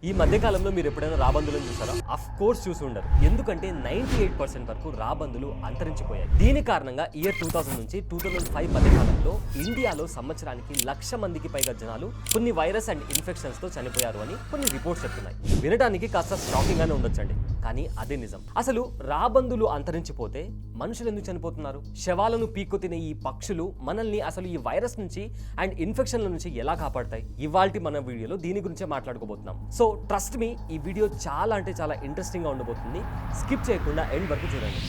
ఈ మధ్య కాలంలో మీరు ఎప్పుడైనా రాబందులను చూసారా? అఫ్ కోర్స్ చూసి ఉండరు. ఎందుకంటే 98% వరకు రాబందులు అంతరించిపోయాయి. దీని కారణంగా ఇయర్ 2000 నుంచి 2005 మధ్య కాలంలో ఇండియాలో సంవత్సరానికి 1,00,000 మందికి పైగా జనాలు కొన్ని వైరస్ అండ్ ఇన్ఫెక్షన్స్ తో చనిపోయారు అని కొన్ని రిపోర్ట్స్ చెప్తున్నాయి. వినడానికి కాస్త షాకింగ్ గానే ఉండొచ్చండి, కానీ అదే నిజం. అసలు రాబందులు అంతరించిపోతే మనుషులు ఎందుకు చనిపోతున్నారు? శవాలను పీక్కు తినే ఈ పక్షులు మనల్ని అసలు ఈ వైరస్ నుంచి అండ్ ఇన్ఫెక్షన్ల నుంచి ఎలా కాపాడతాయి? ఇవాల్టి మన వీడియోలో దీని గురించే మాట్లాడుకోబోతున్నాం. సో ట్రస్ట్ మీ, ఈ వీడియో చాలా అంటే చాలా ఇంట్రెస్టింగ్ గా ఉండబోతుంది. స్కిప్ చేయకుండా ఎండ్ వరకు చూడండి.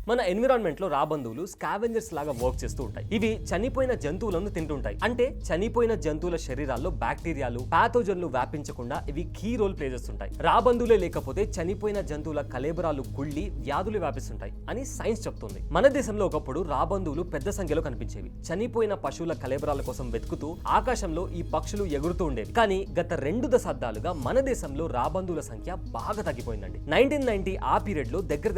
మన ఎన్విరాన్మెంట్ లో రాబందువులు స్కావెంజర్స్ లాగా వర్క్ చేస్తూ ఉంటాయి. ఇవి చనిపోయిన జంతువులను తింటుంటాయి. అంటే చనిపోయిన జంతువుల శరీరాల్లో బ్యాక్టీరియాలు, పాథోజన్లు వ్యాపించకుండా ఇవి కీ రోల్ ప్లే చేస్తుంటాయి. రాబందులే లేకపోతే చనిపోయిన జంతువుల కళేబరాలు కుళ్ళి వ్యాధులు వ్యాపిస్తుంటాయి అని సైన్స్ చెప్తుంది. మన దేశంలో ఒకప్పుడు రాబందువులు పెద్ద సంఖ్యలో కనిపించేవి. చనిపోయిన పశువుల కళేబరాల కోసం వెతుకుతూ ఆకాశంలో ఈ పక్షులు ఎగురుతూ ఉండేవి. కానీ గత 2 దశాబ్దాలుగా మన దేశంలో రాబందువుల సంఖ్య బాగా తగ్గిపోయిందండి. 1990 ఆ పీరియడ్ లో దగ్గర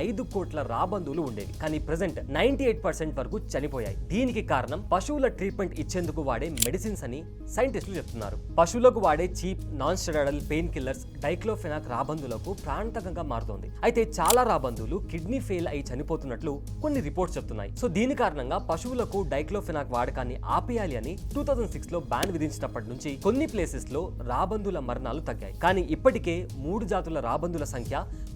5 కోట్ల రాబందులు ఉండేవి. కానీ ప్రెసెంట్ 98% వరకు చనిపోయాయి. దీనికి కారణం పశువుల ట్రీట్మెంట్ ఇచ్చేందుకు వాడే మెడిసిన్స్ అని సైంటిస్టులు చెప్తున్నారు. పశువులకు వాడే cheap non steroidal pain killers diclofenac రాబందులకు ప్రాణాంతకంగా మారుతోంది. అయితే చాలా రాబందులు కిడ్నీ ఫెయిల్ అయి చనిపోతున్నట్లు కొన్ని రిపోర్ట్స్ చెప్తున్నాయి. సో దీని కారణంగా పశువులకు డైక్లోఫెనాక్ వాడకాన్ని ఆపేయాలి అని 2006 లో బ్యాన్ విధించినప్పటి నుంచి కొన్ని ప్లేసెస్ లో రాబందుల మరణాలు తగ్గాయి. కానీ ఇప్పటికే 3 జాతుల రాబందుల సంఖ్య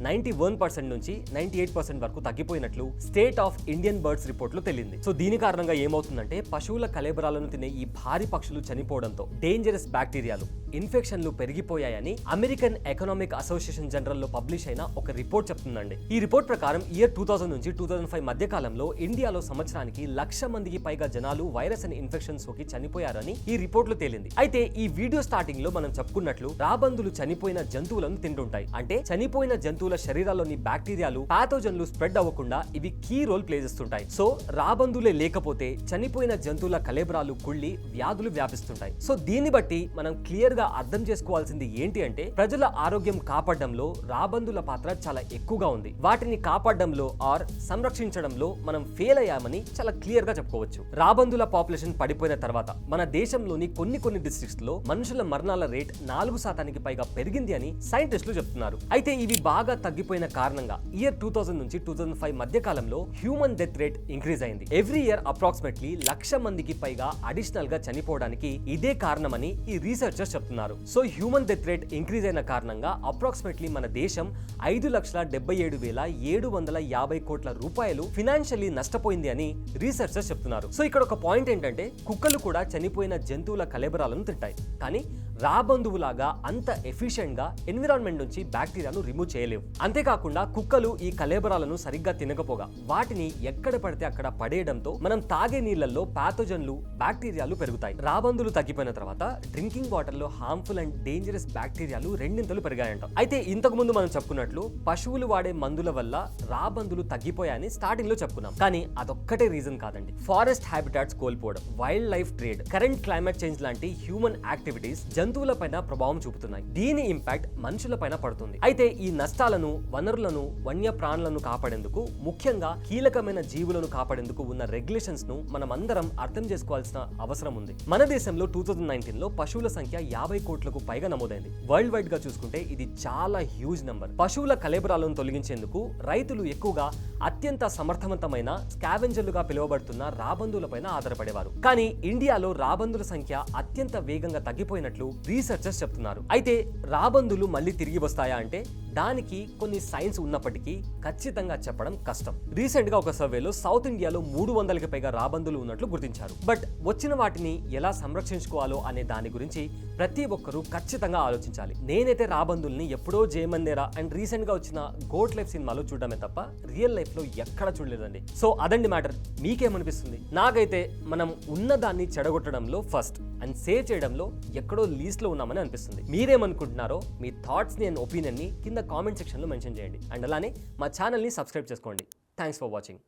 91% నుంచి 98% వరకు తగ్గిపోయినట్లు state of Indian birds report లో తెలిసింది. సో దీని కారణంగా ఏమవుతుందంటే పశువుల కళేబరాలను తినే ఈ భారీ పక్షులు చనిపోవడంతో డేంజరస్ బ్యాక్టీరియాలు, ఇన్ఫెక్షన్లు పెరిగిపోయాయని అమెరికన్ ఎకనామిక్ అసోసియేషన్ జనరల్ లో పబ్లిష్ అయిన ఒక రిపోర్ట్ చెప్తుందండి. ఈ రిపోర్ట్ ప్రకారం ఇయర్ 2000 నుంచి 2005 మధ్య కాలంలో ఇండియాలో సంవత్సరానికి 1,00,000 మందికి పైగా జనాలు వైరస్ అండ్ ఇన్ఫెక్షన్ సోకి చనిపోయారని ఈ రిపోర్ట్ లో తేలింది. అయితే ఈ వీడియో స్టార్టింగ్ లో మనం చెప్పుకున్నట్లు రాబందులు చనిపోయిన జంతువులను తింటుంటాయి. అంటే చనిపోయిన జంతువుల శరీరాల్లోని బ్యాక్టీరియాలు, పాథోజన్లు స్ప్రెడ్ అవ్వకుండా ఇవి కీ రోల్ ప్లే చేస్తుంటాయి. సో రాబందులే లేకపోతే చనిపోయిన జంతువుల కళేబరాలు కుళ్ళి వ్యాధులు వ్యాపిస్తుంటాయి. సో దీన్ని బట్టి మనం క్లియర్ గా అర్థం చేసుకోవాల్సింది ఏంటి అంటే ప్రజల ఆరోగ్యం కాపాడడంలో రాబందుల పాత్ర చాలా ఎక్కువగా ఉంది. వాటిని కాపాడడంలో ఆర్ సంరక్షించడంలో మనం ఫెయిల్ అయ్యామని చాలా క్లియర్ గా చెప్పుకోవచ్చు. రాబందుల పాపులేషన్ పడిపోయిన తర్వాత మన దేశంలోని కొన్ని డిస్ట్రిక్ట్స్ లో మనుషుల మరణాల రేట్ 4% పైగా పెరిగింది అని సైంటిస్టులు చెప్తున్నారు. అయితే ఇవి బాగా తగ్గిపోయిన కారణంగా ఇయర్ 2000 నుంచి 2005 మధ్య కాలంలో హ్యూమన్ డెత్ రేట్ ఇంక్రీజ్ అయింది. ఎవ్రీ ఇయర్ అప్రాక్సిమేట్లీ 1,00,000 మందికి పైగా అడిషనల్ గా చనిపోవడానికి ఇదే కారణమని ఈ రీసెర్చర్స్ చెప్తున్నారు. So human death rate increase అయిన కారణంగా అప్రాక్సిమేట్లీ మన దేశం 5,77,750 కోట్ల రూపాయలు ఫినాన్షియల్లీ నష్టపోయింది అని రీసెర్చర్స్ చెప్తున్నారు. సో ఇక్కడ ఒక పాయింట్ ఏంటంటే కుక్కలు కూడా చనిపోయిన జంతువుల కళేబరాలను తింటాయి. కానీ రాబందువులాగా అంత ఎఫిషియెంట్ గా ఎన్విరాన్మెంట్ నుంచి బ్యాక్టీరియాను రిమూవ్ చేయలేవు. అంతేకాకుండా కుక్కలు ఈ కళేబరాలను సరిగ్గా తినకపోగా వాటిని ఎక్కడ పడితే అక్కడ పడేయడంతో మనం తాగే నీళ్లలో పాథోజన్లు, బ్యాక్టీరియాలు పెరుగుతాయి. రాబందులు తగ్గిపోయిన తర్వాత డ్రింకింగ్ వాటర్ లో హార్మ్ఫుల్ అండ్ డేంజరస్ బ్యాక్టీరియాలు రెండింతలు పెరిగాయంట. అయితే ఇంతకు ముందు మనం చెప్పుకున్నట్లు పశువులు వాడే మందుల వల్ల రాబందులు తగ్గిపోయాయని స్టార్టింగ్ లో చెప్పుకున్నాం. కానీ అదొక్కటే రీజన్ కాదండి. ఫారెస్ట్ హ్యాబిటాట్స్ కోల్పోవడం, wild life trade, current climate change లాంటి హ్యూమన్ యాక్టివిటీస్ జంతువుల పైన ప్రభావం చూపుతున్నాయి. దీని ఇంపాక్ట్ మనుషుల పైన పడుతుంది. అయితే ఈ నష్టాలను, వనరులను, వన్య ప్రాణులను కాపాడేందుకు, ముఖ్యంగా కీలకమైన జీవులను కాపాడేందుకు ఉన్న రెగ్యులేషన్స్ ను మనం అందరం అర్థం చేసుకోవాల్సిన అవసరం ఉంది. మన దేశంలో 2019 లో పశువుల సంఖ్య 50 కోట్లకు పైగా నమోదైంది. వరల్డ్ వైడ్ గా చూసుకుంటే ఇది చాలా హ్యూజ్ నంబర్. పశువుల కళేబరాలను తొలగించేందుకు రైతులు ఎక్కువగా అత్యంత సమర్థవంతమైన స్కావెంజర్లుగా పిలువబడుతున్న రాబందులపైన ఆధారపడేవారు. కానీ ఇండియాలో రాబందుల సంఖ్య అత్యంత వేగంగా తగ్గిపోయినట్లు రీసెర్చర్స్ చెప్తున్నారు. అయితే రాబందులు మళ్ళీ తిరిగి వస్తాయా అంటే దానికి కొన్ని సైన్స్ ఉన్నప్పటికీ ఖచ్చితంగా చెప్పడం కష్టం. రీసెంట్ గా ఒక సర్వేలో సౌత్ ఇండియాలో 300కి పైగా రాబందులు ఉన్నట్లు గుర్తించారు. బట్ వచ్చిన వాటిని ఎలా సంరక్షించుకోవాలో అనే దాని గురించి ప్రతి ఒక్కరూ ఖచ్చితంగా ఆలోచించాలి. నేనైతే రాబందుల్ని ఎప్పుడో జయమందేరా అండ్ రీసెంట్ గా వచ్చిన గోట్ లైఫ్ సినిమాలో చూడడమే తప్ప రియల్ లైఫ్ లో ఎక్కడ చూడలేదండి. సో అదండి మ్యాటర్. మీకేమనిపిస్తుంది? నాకైతే మనం ఉన్నదాన్ని చెడగొట్టడంలో ఫస్ట్ అండ్ సేవ్ చేయడంలో ఎక్కడో లీస్ట్ లో ఉన్నామని అనిపిస్తుంది. మీరేమనుకుంటున్నారో మీ థాట్స్ ని అండ్ ఒపీనియన్ ని కింద కామెంట్ సెక్షన్ లో మెన్షన్ చేయండి. అండ్ అలానే మా ఛానల్ ని సబ్స్క్రైబ్ చేసుకోండి. Thanks for watching.